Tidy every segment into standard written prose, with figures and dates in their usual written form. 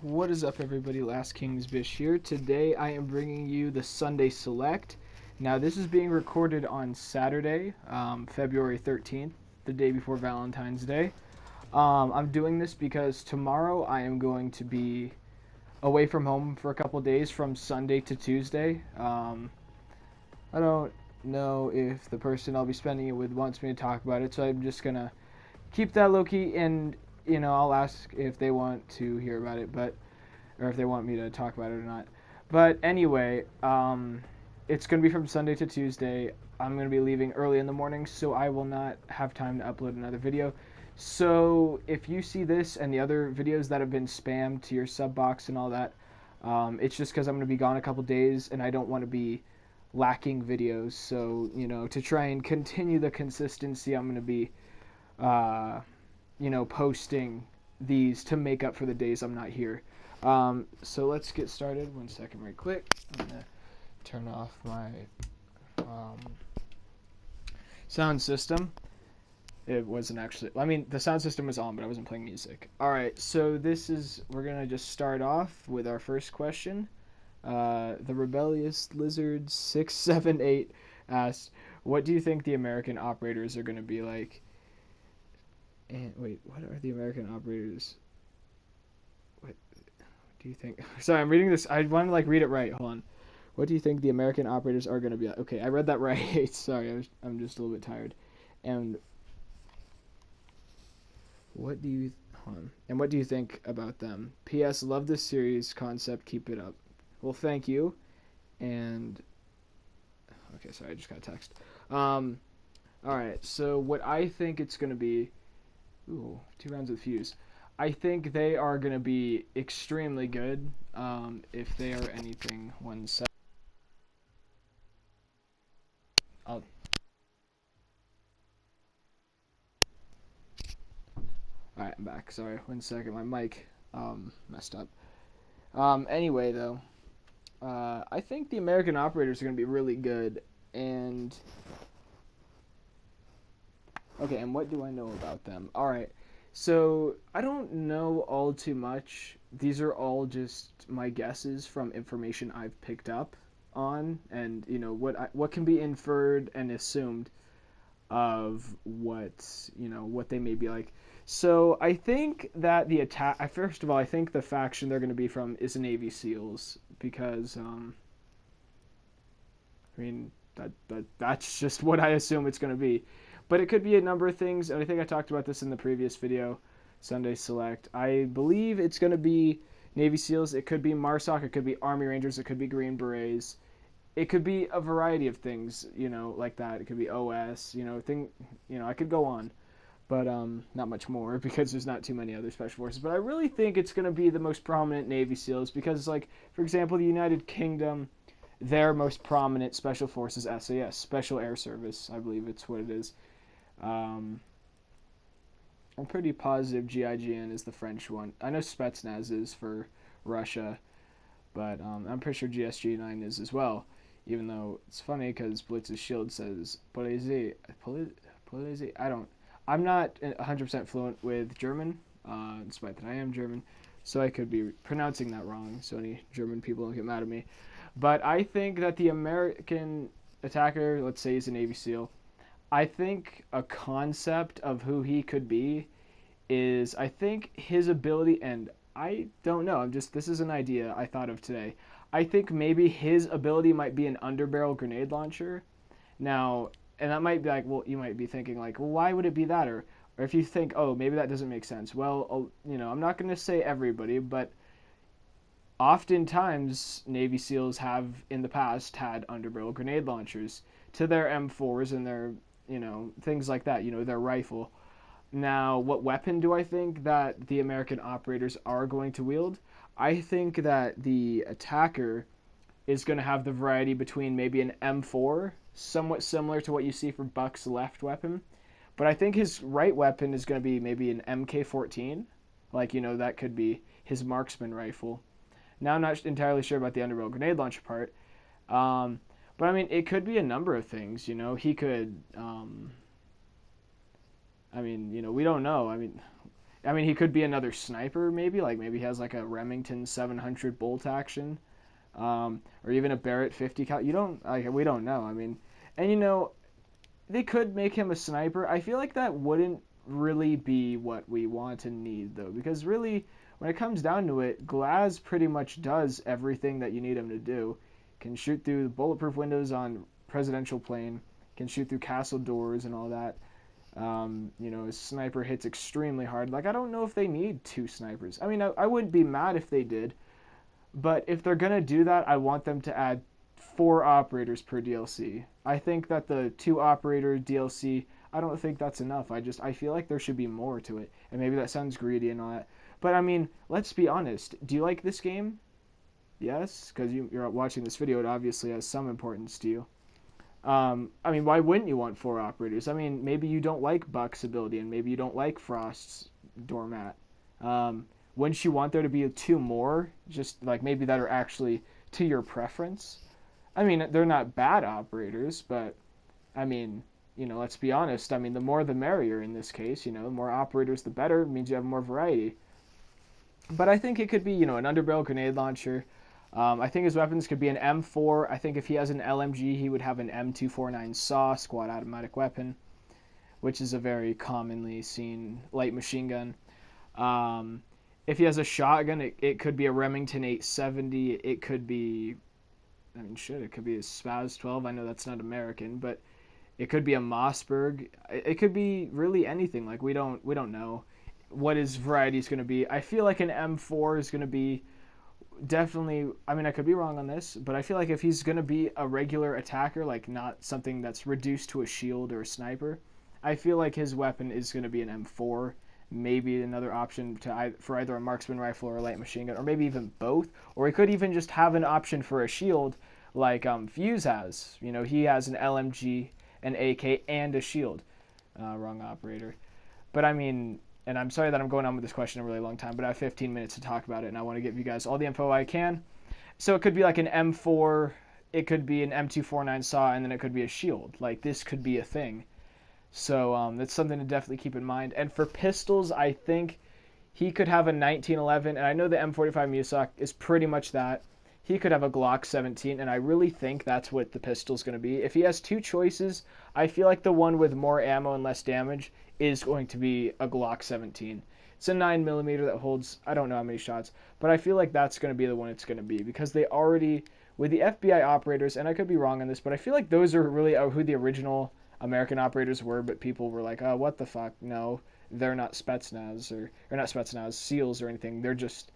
What is up, everybody? Last King's Bish here. Today I am bringing you the Sunday Select. Now this is being recorded on Saturday, February 13th, the day before Valentine's Day. I'm doing this because tomorrow I am going to be away from home for a couple days from Sunday to Tuesday. I don't know if the person I'll be spending it with wants me to talk about it, so I'm just gonna keep that low key, and I'll ask if they want to hear about it, or if they want me to talk about it or not. But anyway, it's gonna be from Sunday to Tuesday. I'm gonna be leaving early in the morning, so I will not have time to upload another video. So if you see this and the other videos that have been spammed to your sub box and all that, it's just because I'm gonna be gone a couple days, and I don't want to be lacking videos. So to try and continue the consistency, I'm gonna be posting these to make up for the days I'm not here. So let's get started. 1 second, right quick. I'm gonna turn off my sound system. It wasn't actually, the sound system was on, but I wasn't playing music. Alright, so we're gonna just start off with our first question. The Rebellious Lizard 678 asked, what do you think the American operators are gonna be like? And wait, what are the American operators? What do you think? Sorry, I'm reading this. I want to read it right. Hold on. What do you think the American operators are going to be like? Okay, I read that right. Sorry, I'm just a little bit tired. And what do you And what do you think about them? P.S. Love this series concept. Keep it up. Well, thank you. And okay, sorry, I just got a text. All right. So what I think it's going to be. Ooh, 2 rounds of fuse. I think they are going to be extremely good. If they are anything, 1 sec. Alright, I'm back. Sorry, 1 second. My mic messed up. Anyway, though, I think the American operators are going to be really good. And okay, and what do I know about them? Alright, so I don't know all too much. These are all just my guesses from information I've picked up on, and what can be inferred and assumed of what they may be like. So I think that the attack, first of all, I think the faction they're going to be from is Navy SEALs, because that's just what I assume it's going to be. But it could be a number of things, and I think I talked about this in the previous video, Sunday Select. I believe it's going to be Navy SEALs. It could be MARSOC. It could be Army Rangers. It could be Green Berets. It could be a variety of things, like that. It could be OS, I could go on. But not much more, because there's not too many other special forces. But I really think it's going to be the most prominent Navy SEALs, because, for example, the United Kingdom, their most prominent special forces, SAS, Special Air Service, I believe it's what it is. I'm pretty positive GIGN is the French one. I know Spetsnaz is for Russia, but I'm pretty sure GSG-9 is as well. Even though it's funny because Blitz's shield says Polizei. I'm not 100% fluent with German, despite that I am German, so I could be pronouncing that wrong, so any German people don't get mad at me. But I think that the American attacker, let's say he's a Navy SEAL, I think a concept of who he could be is, I think his ability, and I don't know, this is an idea I thought of today. I think maybe his ability might be an underbarrel grenade launcher. Now, and that might be you might be thinking well, why would it be that? Or if you think, oh, maybe that doesn't make sense. Well, I'm not going to say everybody, but oftentimes Navy SEALs have in the past had underbarrel grenade launchers to their M4s and their, things like that, their rifle. Now, what weapon do I think that the American operators are going to wield? I think that the attacker is going to have the variety between maybe an M4, somewhat similar to what you see for Buck's left weapon, but I think his right weapon is going to be maybe an MK14, that could be his marksman rifle. Now, I'm not entirely sure about the underbarrel grenade launcher part, but it could be a number of things. He could, we don't know. I mean, he could be another sniper, maybe. Like, maybe he has, like, a Remington 700 bolt action. Or even a Barrett 50 cal. You don't, like, we don't know. I mean, and, you know, they could make him a sniper. I feel like that wouldn't really be what we want and need, though. Because, really, when it comes down to it, Glaz pretty much does everything that you need him to do. Can shoot through bulletproof windows on presidential plane. Can shoot through castle doors and all that. You know, his sniper hits extremely hard. Like, I don't know if they need two snipers. I mean, I wouldn't be mad if they did, but if they're gonna do that, I want them to add 4 operators per DLC. I think that the 2 operator DLC, I don't think that's enough. I feel like there should be more to it, and maybe that sounds greedy and all that. But I mean, let's be honest. Do you like this game? Yes, because you're watching this video. It obviously has some importance to you. I mean, why wouldn't you want 4 operators? I mean, maybe you don't like Buck's ability, and maybe you don't like Frost's doormat. Wouldn't you want there to be 2 more, just like maybe that are actually to your preference? I mean, they're not bad operators, but I mean, you know, let's be honest. I mean, the more the merrier in this case. You know, the more operators, the better. It means you have more variety. But I think it could be, you know, an underbarrel grenade launcher. I think his weapons could be an M4. I think if he has an LMG, he would have an M249 SAW, squad automatic weapon, which is a very commonly seen light machine gun. If he has a shotgun, it could be a Remington 870. It could be, I mean, shit, it could be a Spaz 12. I know that's not American, but it could be a Mossberg. It could be really anything. Like, we don't know what his variety is going to be. I feel like an M4 is going to be definitely, I mean, I could be wrong on this, but I feel like if he's going to be a regular attacker, like not something that's reduced to a shield or a sniper, I feel like his weapon is going to be an M4, maybe another option for either a marksman rifle or a light machine gun, or maybe even both, or he could even just have an option for a shield like Fuse has. You know, he has an LMG, an AK, and a shield. Wrong operator. But I mean, and I'm sorry that I'm going on with this question a really long time, but I have 15 minutes to talk about it, and I want to give you guys all the info I can. So it could be like an M4, it could be an M249 SAW, and then it could be a shield. Like, this could be a thing. So that's something to definitely keep in mind. And for pistols, I think he could have a 1911, and I know the M45 Musak is pretty much that. He could have a Glock 17, and I really think that's what the pistol's going to be. If he has 2 choices, I feel like the one with more ammo and less damage is going to be a Glock 17. It's a 9mm that holds, I don't know how many shots, but I feel like that's going to be the one it's going to be, because they already, with the FBI operators, and I could be wrong on this, but I feel like those are really who the original American operators were, but people were like, oh, what the fuck, no, they're not Spetsnaz, or not Spetsnaz, SEALs or anything, they're just,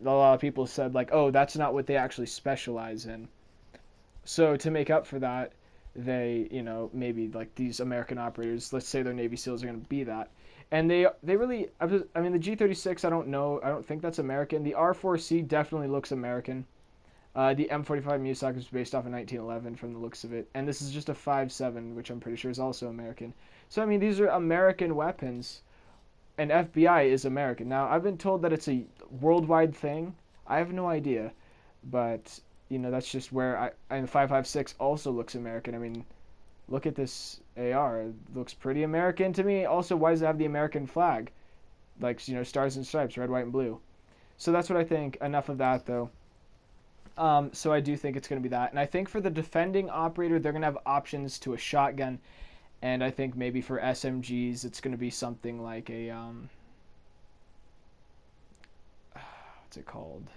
a lot of people said, like, oh, that's not what they actually specialize in. So to make up for that, they, you know, maybe like these American operators, let's say they're Navy SEALs, are going to be that. And they really, I mean, the G36, I don't know, I don't think that's American. The R4C definitely looks American. The M45 Musak is based off of 1911 from the looks of it. And this is just a 5.7, which I'm pretty sure is also American. So, I mean, these are American weapons, and FBI is American. Now, I've been told that it's a worldwide thing. I have no idea. But, you know, that's just where and the 5.56 also looks American. I mean, look at this AR. It looks pretty American to me. Also, why does it have the American flag? Like, you know, stars and stripes, red, white, and blue. So that's what I think. Enough of that, though. So I do think it's going to be that. And I think for the defending operator, they're going to have options to a shotgun. And I think maybe for SMGs, it's going to be something like a, what's it called?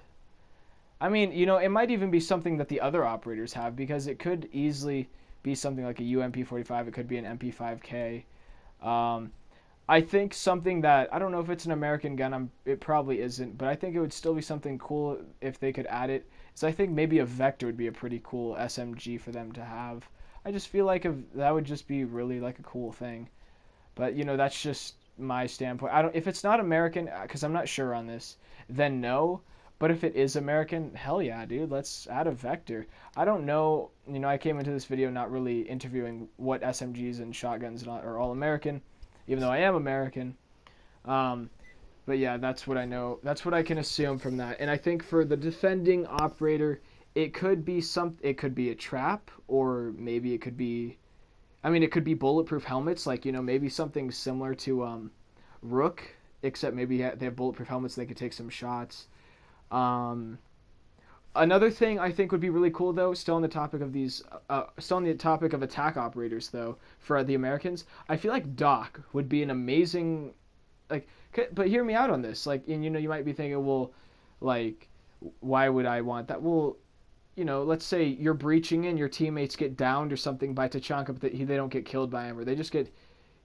I mean, you know, it might even be something that the other operators have, because it could easily be something like a UMP45. It could be an MP5K. I think something that, I don't know if it's an American gun, it probably isn't, but I think it would still be something cool if they could add it. So I think maybe a Vector would be a pretty cool SMG for them to have. I just feel like that would just be really like a cool thing. But, you know, that's just my standpoint. If it's not American, because I'm not sure on this, then no. But if it is American, hell yeah, dude, let's add a Vector. I don't know, you know, I came into this video not really interviewing what SMGs and shotguns are all American, even though I am American. But yeah, that's what I know. That's what I can assume from that. And I think for the defending operator, it could be it could be a trap, or maybe it could be, I mean, it could be bulletproof helmets, like, you know, maybe something similar to Rook except maybe they have bulletproof helmets, so they could take some shots. Um, Another thing I think would be really cool, though, still on the topic of still on the topic of attack operators, though, for the Americans, I feel like Doc would be an amazing, like, but hear me out on this, like, and you might be thinking, well, like, why would I want that? Well, let's say you're breaching in, your teammates get downed or something by Tachanka, but they don't get killed by him, or they just get,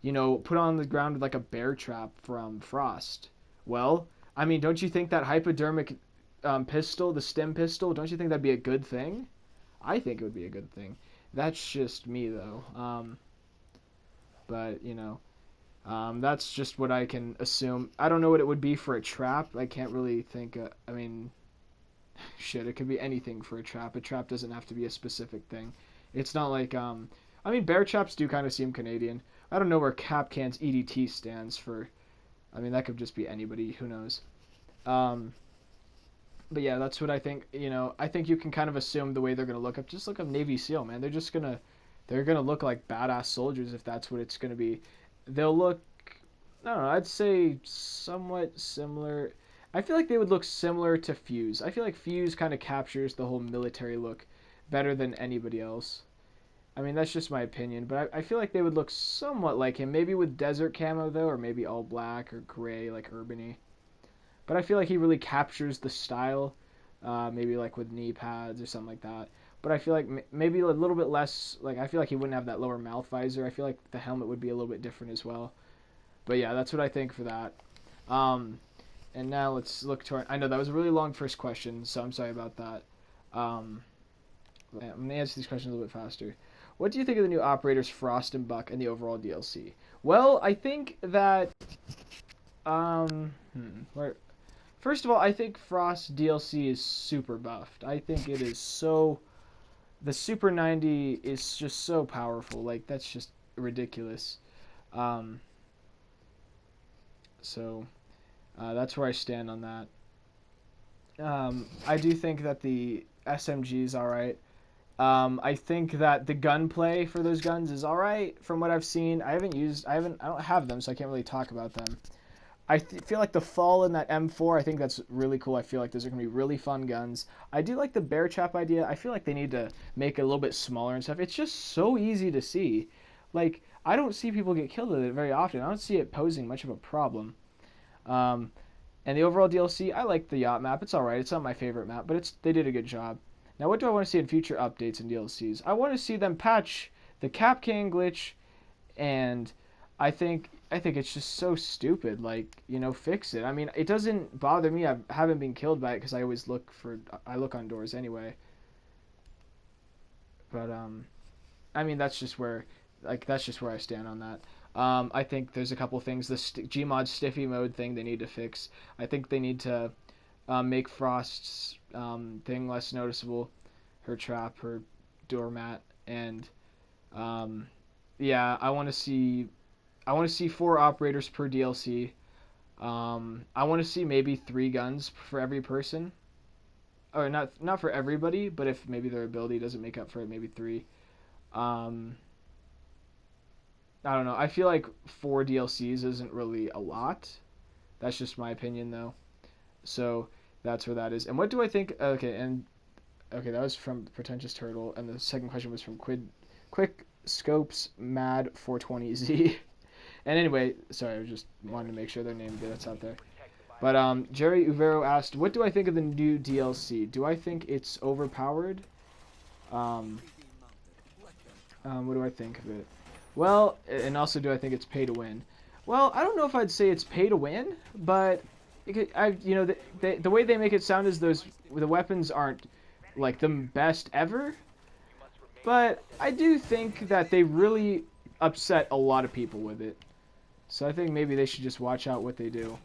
put on the ground with like a bear trap from Frost. Well, I mean, don't you think that hypodermic pistol, the stem pistol, don't you think that'd be a good thing? I think it would be a good thing. That's just me, though. But, that's just what I can assume. I don't know what it would be for a trap. I can't really think. I mean, shit, it could be anything for a trap. A trap doesn't have to be a specific thing. It's not like, I mean, bear traps do kind of seem Canadian. I don't know where Kapkan's EDT stands for. I mean, that could just be anybody. Who knows? But yeah, that's what I think. I think you can kind of assume the way they're gonna look up. Just look up Navy SEAL, man. They're gonna look like badass soldiers if that's what it's gonna be. They'll look, I don't know. I'd say somewhat similar. I feel like they would look similar to Fuse. I feel like Fuse kind of captures the whole military look better than anybody else. I mean, that's just my opinion, but I feel like they would look somewhat like him. Maybe with desert camo though, or maybe all black or gray like Urbany. But I feel like he really captures the style, maybe like with knee pads or something like that. But I feel like maybe a little bit less, like I feel like he wouldn't have that lower mouth visor. I feel like the helmet would be a little bit different as well. But yeah, that's what I think for that. And now let's look to I know that was a really long first question, so I'm sorry about that. I'm going to answer these questions a little bit faster. What do you think of the new operators Frost and Buck and the overall DLC? Well, I think that... First of all, I think Frost DLC is super buffed. I think it is so... The Super 90 is just so powerful. Like, that's just ridiculous. So, that's where I stand on that. I do think that the SMG is alright. I think that the gunplay for those guns is alright from what I've seen. I don't have them, so I can't really talk about them. I feel like the fall in that M4, I think that's really cool. I feel like those are going to be really fun guns. I do like the bear trap idea. I feel like they need to make it a little bit smaller and stuff. It's just so easy to see. Like, I don't see people get killed with it very often. I don't see it posing much of a problem. And the overall DLC, I like the yacht map. It's alright. It's not my favorite map, but they did a good job. Now, what do I want to see in future updates and DLCs? I want to see them patch the Kapkan glitch, and I think it's just so stupid. Like, fix it. I mean, it doesn't bother me. I haven't been killed by it because I always look on doors anyway. But I mean, that's just where I stand on that. I think there's a couple things. The Gmod Stiffy mode thing they need to fix. I think they need to make Frost's thing less noticeable. Her trap, her doormat, and yeah, I want to see 4 operators per DLC. I want to see maybe 3 guns for every person. Or not for everybody, but if maybe their ability doesn't make up for it, maybe 3. I don't know. I feel like 4 DLCs isn't really a lot. That's just my opinion, though. So that's where that is. And what do I think? Okay, that was from Pretentious Turtle, and the second question was from Quick Scopes Mad 420Z. And anyway, sorry, I just wanted to make sure their name gets out there. But Jerry Uvero asked, what do I think of the new DLC? Do I think it's overpowered? What do I think of it? Well, and also, do I think it's pay to win? Well, I don't know if I'd say it's pay to win, but the way they make it sound is the weapons aren't like the best ever. But I do think that they really upset a lot of people with it. So I think maybe they should just watch out what they do.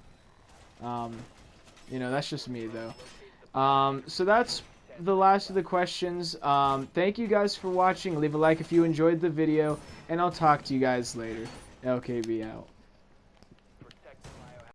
That's just me, though. So that's the last of the questions. Thank you guys for watching. Leave a like if you enjoyed the video, and I'll talk to you guys later. LKB out.